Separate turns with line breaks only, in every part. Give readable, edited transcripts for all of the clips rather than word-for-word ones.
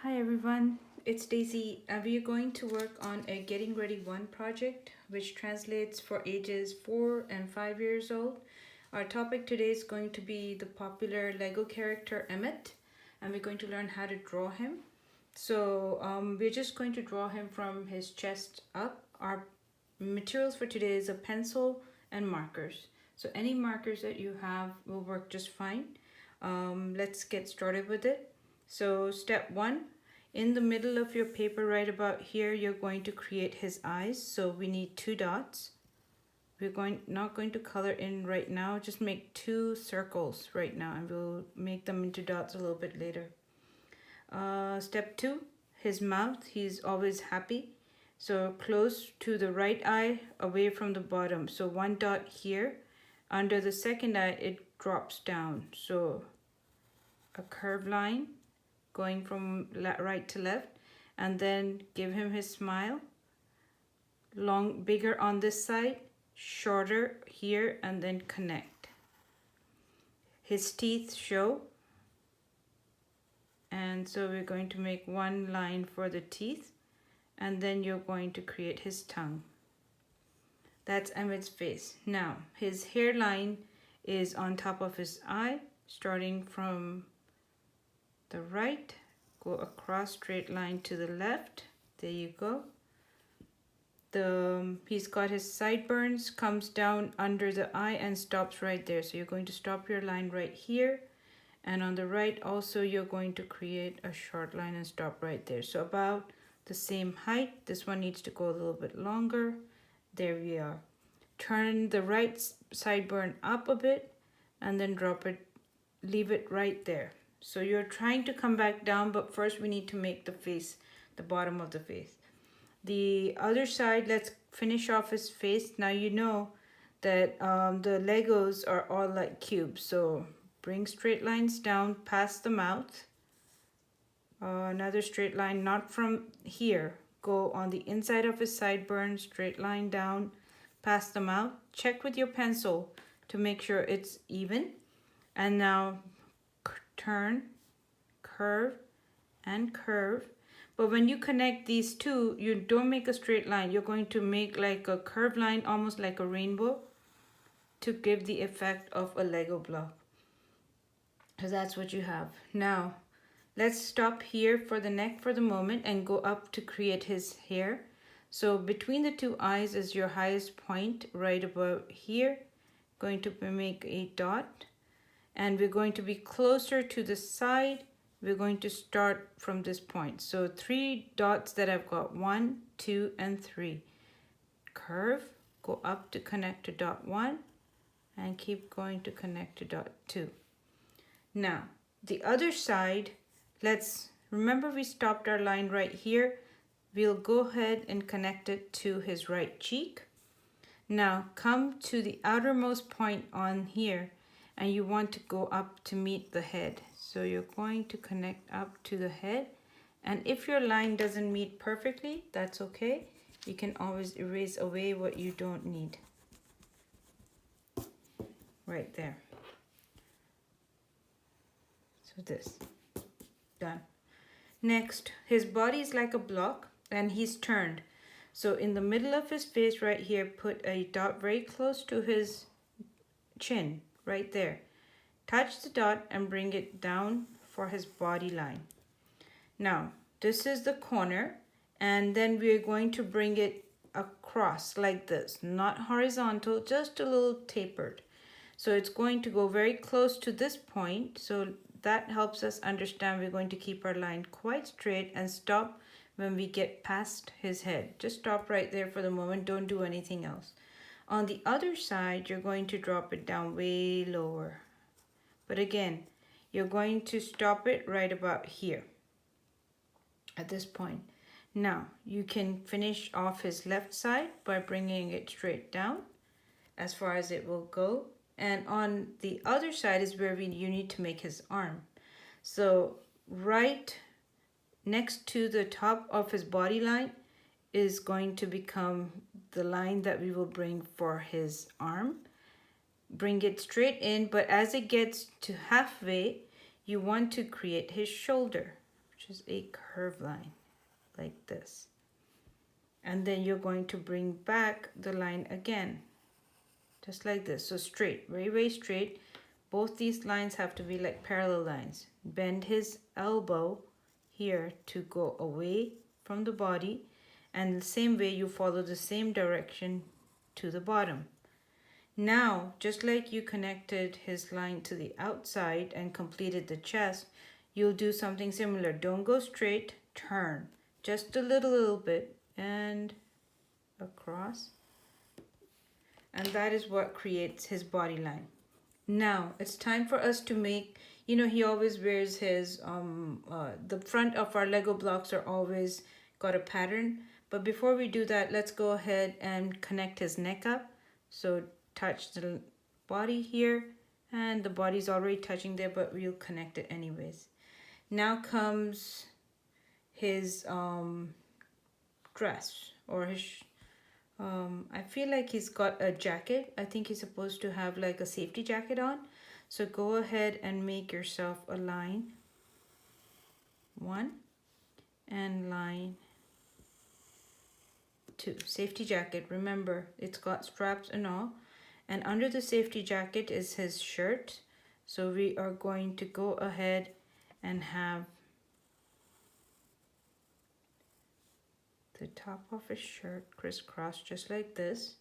Hi everyone, it's Daisy. We are going to work on a Getting Ready 1 project, which translates for ages 4 and 5 years old. Our topic today is going to be the popular Lego character Emmet, and we're going to learn how to draw him. We're just going to draw him from his chest up. Our materials for today is a pencil and markers. So any markers that you have will work just fine. Let's get started with it. So step 1, in the middle of your paper right about here, you're going to create his eyes. So we need 2 dots. We're not going to color in right now, just make 2 circles right now and we'll make them into dots a little bit later. Step 2, his mouth, he's always happy. So close to the right eye, away from the bottom. So 1 dot here. Under the second eye, it drops down. So a curved line going from right to left, and then give him his smile. Bigger on this side, shorter here, and then connect. His teeth show, and so we're going to make 1 line for the teeth, and then you're going to create his tongue. That's Emmet's face. Now his hairline is on top of his eye, starting from the right, go across straight line to the left. There you go. He's got his sideburns, comes down under the eye and stops right there. So you're going to stop your line right here, and on the right also you're going to create a short line and stop right there. So about the same height. This one needs to go a little bit longer. There we are. Turn the right sideburn up a bit and then drop it, leave it right there. So you're trying to come back down, but first we need to make the face, the bottom of the face. The other side, let's finish off his face. Now you know that the Legos are all like cubes. So bring straight lines down past the mouth. Another straight line, not from here. Go on the inside of his sideburn, straight line down past the mouth. Check with your pencil to make sure it's even. And now turn, curve, and curve. But when you connect these two, you don't make a straight line. You're going to make like a curved line, almost like a rainbow, to give the effect of a Lego block. So that's what you have. Now, let's stop here for the neck for the moment and go up to create his hair. So between the 2 eyes is your highest point, right about here. Going to make a dot. And we're going to be closer to the side. We're going to start from this point. So 3 dots that I've got, 1, 2, and 3. Curve, go up to connect to dot 1, and keep going to connect to dot 2. Now, the other side, let's remember we stopped our line right here. We'll go ahead and connect it to his right cheek. Now come to the outermost point on here, and you want to go up to meet the head. So you're going to connect up to the head. And if your line doesn't meet perfectly, that's okay. You can always erase away what you don't need. Right there. So this, done. Next, his body is like a block and he's turned. So in the middle of his face right here, put a dot very close to his chin. Right there. Touch the dot and bring it down for his body line. Now, this is the corner, and then we're going to bring it across like this, not horizontal, just a little tapered. So it's going to go very close to this point, so that helps us understand we're going to keep our line quite straight and stop when we get past his head. Just stop right there for the moment, don't do anything else. On the other side, you're going to drop it down way lower. But again, you're going to stop it right about here at this point. Now, you can finish off his left side by bringing it straight down as far as it will go. And on the other side is where you need to make his arm. So right next to the top of his body line is going to become the line that we will bring for his arm. Bring it straight in, but as it gets to halfway, you want to create his shoulder, which just a curved line like this. And then you're going to bring back the line again, just like this. So straight, very, very straight. Both these lines have to be like parallel lines. Bend his elbow here to go away from the body, and the same way you follow the same direction to the bottom. Now, just like you connected his line to the outside and completed the chest, you'll do something similar. Don't go straight, turn just a little bit and across. And that is what creates his body line. Now it's time for us to make, he always wears his, the front of our Lego blocks are always got a pattern. But before we do that, let's go ahead and connect his neck up. So touch the body here, and the body's already touching there, but we'll connect it anyways. Now comes his dress, or his I feel like he's got a jacket. I think he's supposed to have like a safety jacket on. So go ahead and make yourself a line 1 and line 2. Safety jacket, remember it's got straps and all. And under the safety jacket is his shirt. So we are going to go ahead and have the top of his shirt crisscross just like this,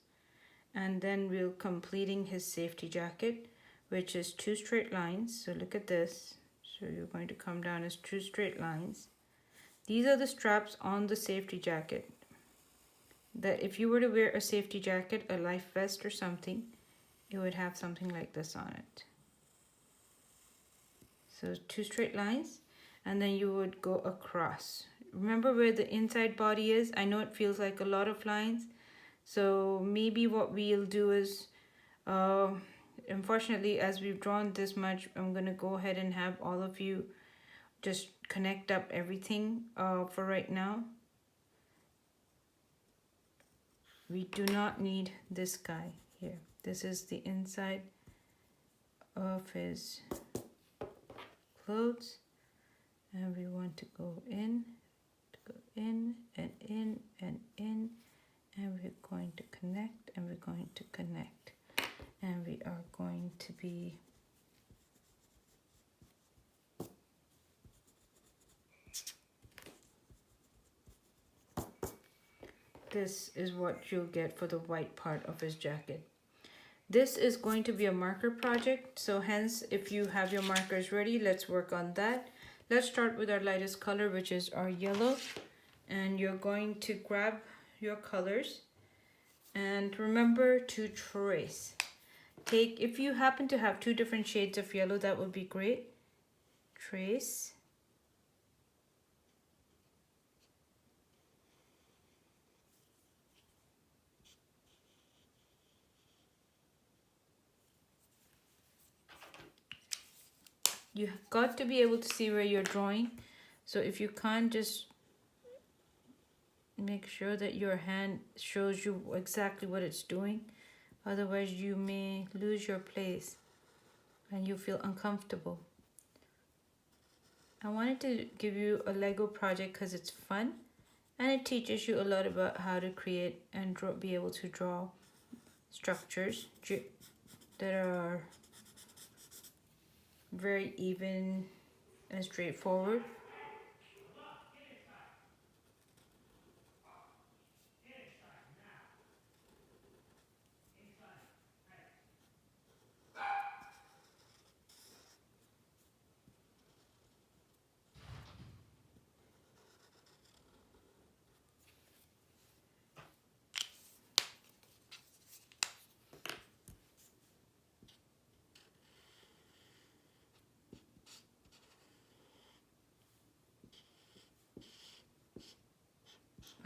and then we're completing his safety jacket, which is 2 straight lines. So look at this. So you're going to come down as 2 straight lines. These are the straps on the safety jacket, that if you were to wear a safety jacket, a life vest or something, it would have something like this on it. So 2 straight lines, and then you would go across. Remember where the inside body is? I know it feels like a lot of lines. So maybe what we'll do is, unfortunately, as we've drawn this much, I'm going to go ahead and have all of you just connect up everything for right now. We do not need this guy here. This is the inside of his clothes. And we want to go in and in and in, and we're going to connect, and we're going to connect, and we are going to be this is what you'll get for the white part of his jacket. This is going to be a marker project, so hence if you have your markers ready, let's work on that. Let's start with our lightest color, which is our yellow. And you're going to grab your colors and remember to trace. If you happen to have 2 different shades of yellow, that would be great. Trace. You have got to be able to see where you're drawing. So if you can't, just make sure that your hand shows you exactly what it's doing. Otherwise you may lose your place and you feel uncomfortable. I wanted to give you a Lego project because it's fun and it teaches you a lot about how to create and be able to draw structures that are very even and straightforward.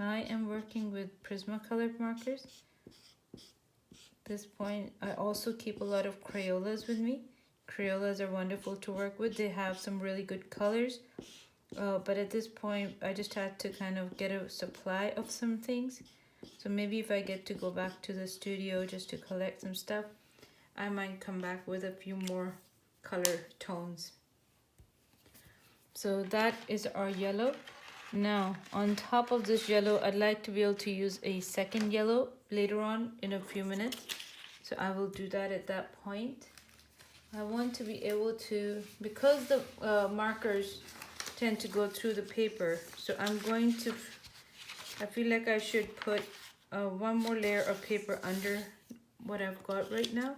I am working with Prismacolor markers. At this point, I also keep a lot of Crayolas with me. Crayolas are wonderful to work with. They have some really good colors. But at this point, I just had to kind of get a supply of some things. So maybe if I get to go back to the studio just to collect some stuff, I might come back with a few more color tones. So that is our yellow. Now, on top of this yellow, I'd like to be able to use a second yellow later on in a few minutes. So I will do that at that point. I want to be able to, because the markers tend to go through the paper, so I'm going to, I feel like I should put one more layer of paper under what I've got right now.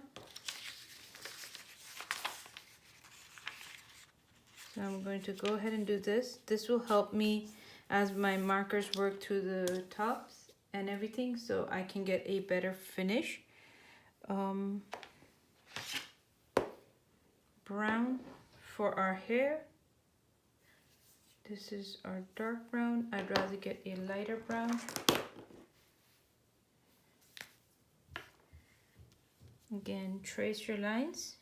So I'm going to go ahead and do this. This will help me as my markers work through the tops and everything, so I can get a better finish. Brown for our hair. This is our dark brown. I'd rather get a lighter brown. Again, trace your lines.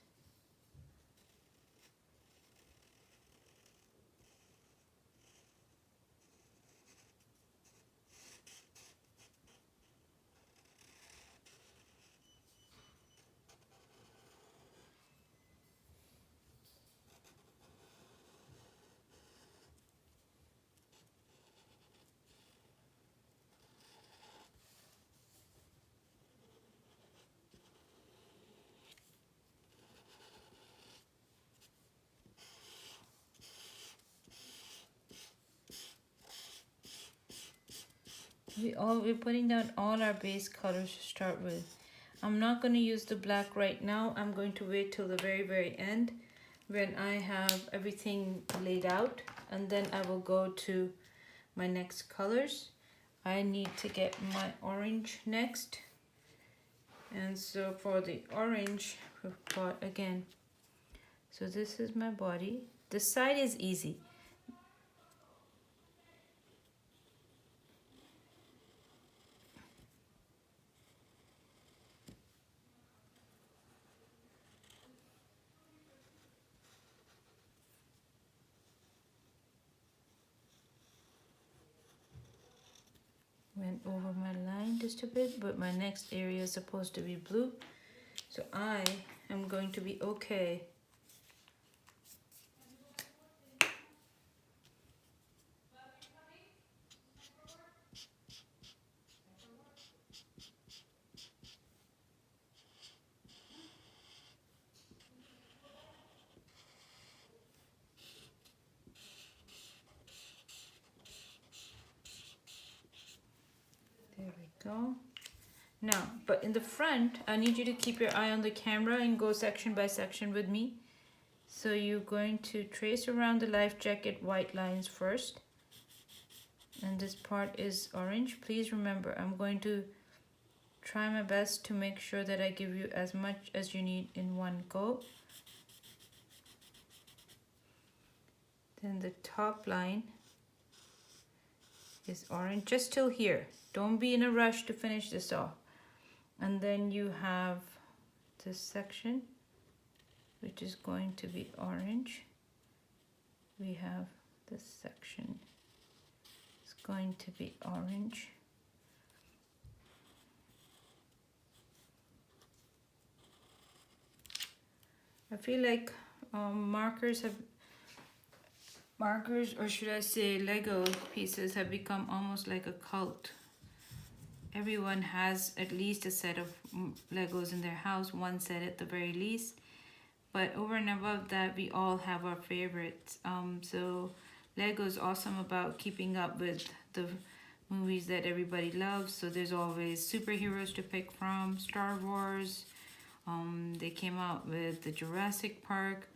We're putting down all our base colors to start with. I'm not going to use the black right now. I'm going to wait till the very end when I have everything laid out, and then I will go to my next colors. I need to get my orange next. And so for the orange, we've got again, so this is my body. This side is easy. Went over my line just a bit, but my next area is supposed to be blue. So I am going to be okay. There we go. Now, but in the front, I need you to keep your eye on the camera and go section by section with me. So you're going to trace around the life jacket white lines first. And this part is orange. Please remember, I'm going to try my best to make sure that I give you as much as you need in one go. Then the top line is orange, just till here. Don't be in a rush to finish this off. And then you have this section, which is going to be orange. We have this section. It's going to be orange. I feel like markers, or should I say Lego pieces, have become almost like a cult. Everyone has at least a set of Legos in their house, one set at the very least. But over and above that, we all have our favorites. So Lego is awesome about keeping up with the movies that everybody loves. So there's always superheroes to pick from, Star Wars. They came out with the Jurassic Park.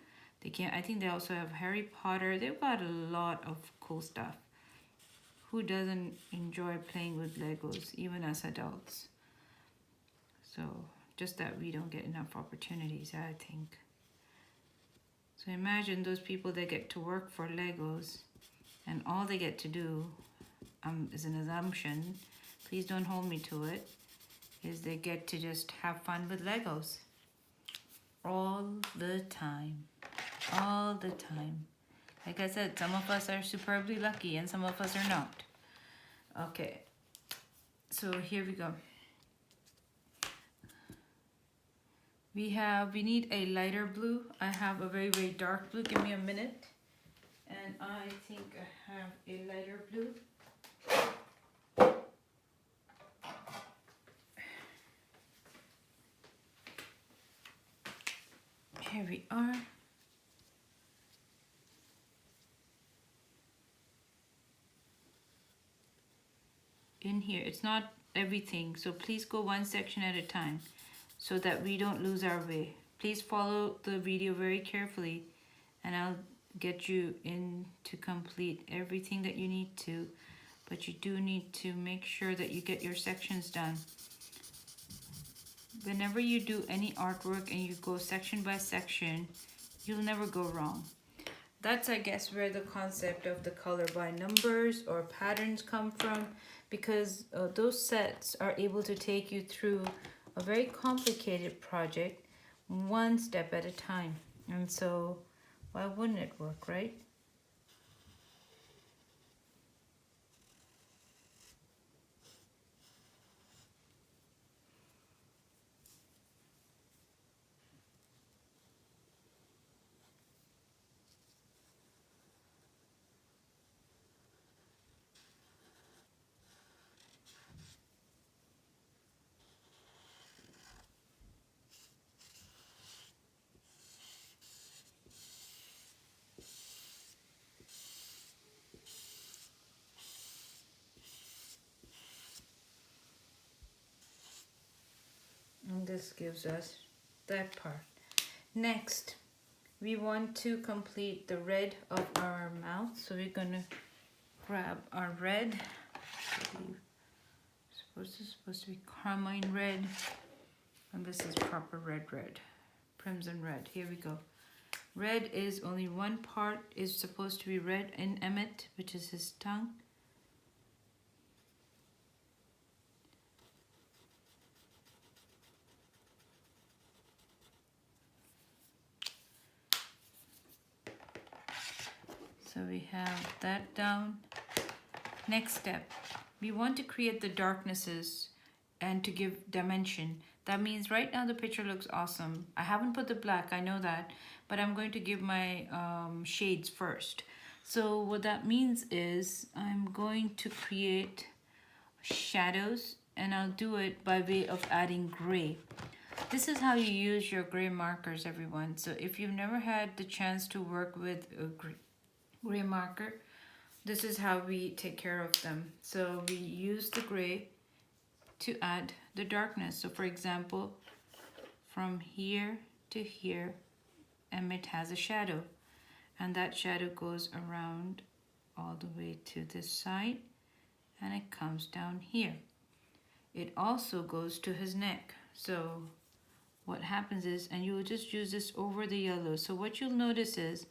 I think they also have Harry Potter. They've got a lot of cool stuff. Who doesn't enjoy playing with Legos, even as adults? So just that we don't get enough opportunities, I think. So imagine those people that get to work for Legos and all they get to do, is an assumption, please don't hold me to it, is they get to just have fun with Legos. All the time. All the time. Like I said, some of us are superbly lucky and some of us are not. Okay, so here we go. We need a lighter blue. I have a very dark blue. Give me a minute. And I think I have a lighter blue. Here we are. In here, it's not everything, so please go one section at a time so that we don't lose our way. Please follow the video very carefully and I'll get you in to complete everything that you need to, but you do need to make sure that you get your sections done. Whenever you do any artwork and you go section by section, you'll never go wrong. That's, I guess, where the concept of the color by numbers or patterns come from, because those sets are able to take you through a very complicated project one step at a time. And so why wouldn't it work, right? And this gives us that part. Next, we want to complete the red of our mouth. So we're gonna grab our red. This is supposed to be carmine red. And this is proper red. Crimson red. Here we go. Red is only one part is supposed to be red in Emmet, which is his tongue. So we have that down. Next step, we want to create the darknesses and to give dimension. That means right now the picture looks awesome. I haven't put the black, I know that, but I'm going to give my shades first. So what that means is I'm going to create shadows, and I'll do it by way of adding gray. This is how you use your gray markers, everyone. So if you've never had the chance to work with a gray marker, this is how we take care of them. So we use the gray to add the darkness. So for example, from here to here, Emmet has a shadow, and that shadow goes around all the way to this side, and it comes down here. It also goes to his neck. So what happens is, and you will just use this over the yellow. So what you'll notice is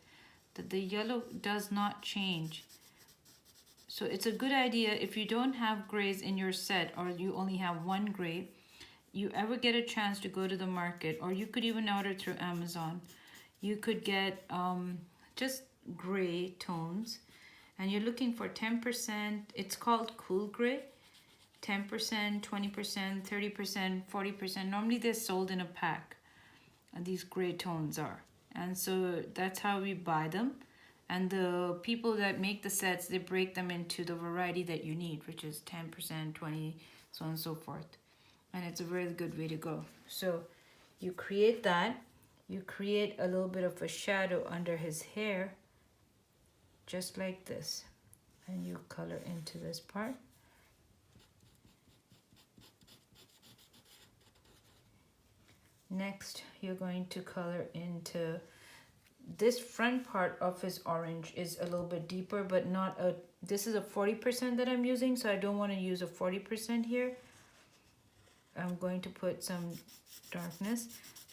that the yellow does not change. So it's a good idea if you don't have grays in your set, or you only have one gray, you ever get a chance to go to the market, or you could even order through Amazon. You could get just gray tones, and you're looking for 10%. It's called cool gray. 10%, 20%, 30%, 40%. Normally they're sold in a pack, and these gray tones are. And so that's how we buy them. And the people that make the sets, they break them into the variety that you need, which is 10%, 20, so on and so forth. And it's a very good way to go. So you create that. You create a little bit of a shadow under his hair, just like this. And you color into this part. Next, you're going to color into this front part of his orange is a little bit deeper, but not a, this is a 40% that I'm using, so I don't want to use a 40% here. I'm going to put some darkness.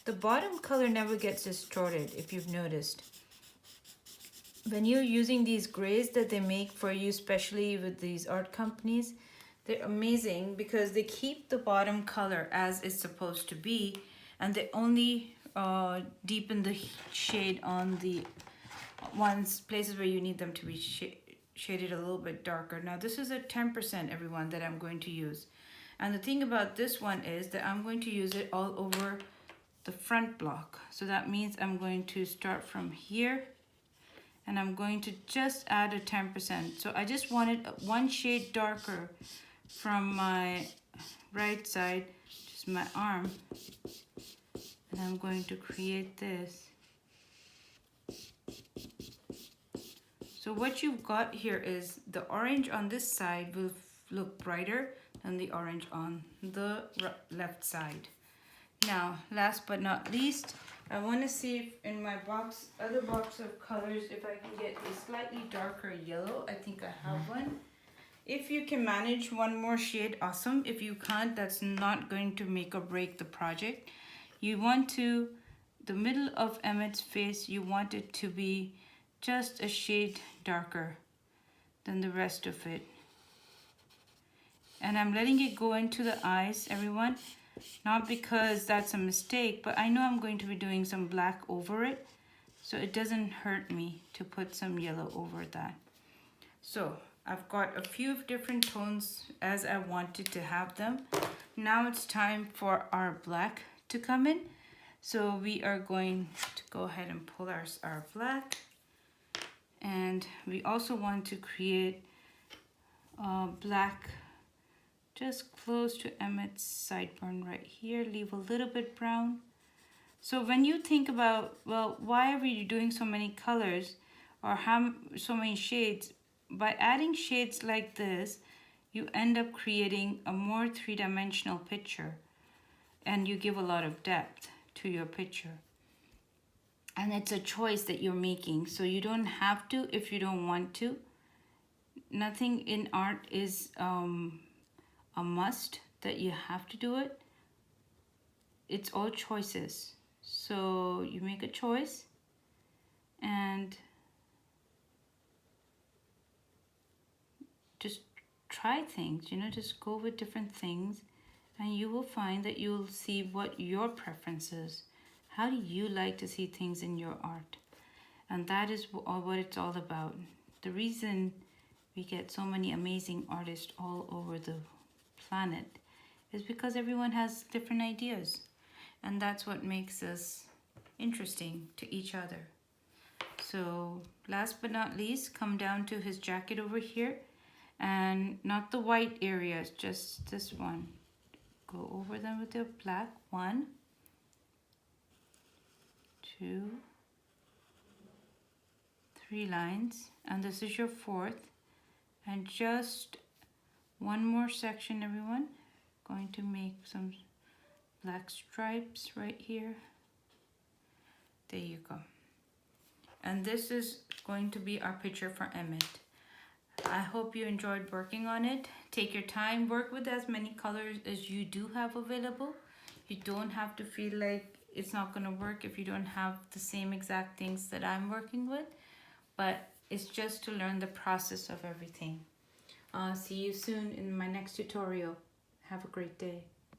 The bottom color never gets distorted, if you've noticed. When you're using these grays that they make for you, especially with these art companies, they're amazing because they keep the bottom color as it's supposed to be, and they only deepen the shade on the places where you need them to be shaded a little bit darker. Now this is a 10%, everyone, that I'm going to use. And the thing about this one is that I'm going to use it all over the front block. So that means I'm going to start from here and I'm going to just add a 10%. So I just wanted one shade darker from my right side, just my arm, and I'm going to create this. So what you've got here is the orange on this side will look brighter than the orange on the left side. Now, last but not least, I want to see if in my other box of colors, if I can get a slightly darker yellow. I think I have one. If you can manage one more shade, awesome. If you can't, that's not going to make or break the project. You want to, the middle of Emmet's face, you want it to be just a shade darker than the rest of it. And I'm letting it go into the eyes, everyone. Not because that's a mistake, but I know I'm going to be doing some black over it, so it doesn't hurt me to put some yellow over that. So I've got a few different tones as I wanted to have them. Now it's time for our black to come in. So we are going to go ahead and pull our black. And we also want to create black just close to Emmet's sideburn right here. Leave a little bit brown. So when you think about, well, why are we doing so many colors or so many shades? By adding shades like this, you end up creating a more three-dimensional picture, and you give a lot of depth to your picture. And it's a choice that you're making, so you don't have to if you don't want to. Nothing in art is a must that you have to do it. It's all choices. So you make a choice and just try things, just go with different things, and you will find that you'll see what your preference is. How do you like to see things in your art? And that is what it's all about. The reason we get so many amazing artists all over the planet is because everyone has different ideas, and that's what makes us interesting to each other. So last but not least, come down to his jacket over here, and not the white areas, just this one. Go over them with the black. 1, 2, 3 lines, and this is your 4th, and just one more section, everyone. Going to make some black stripes right here. There you go. And this is going to be our picture for Emmet. I hope you enjoyed working on it. Take your time, work with as many colors as you do have available. You don't have to feel like it's not going to work if you don't have the same exact things that I'm working with, but it's just to learn the process of everything. See you soon in my next tutorial. Have a great day.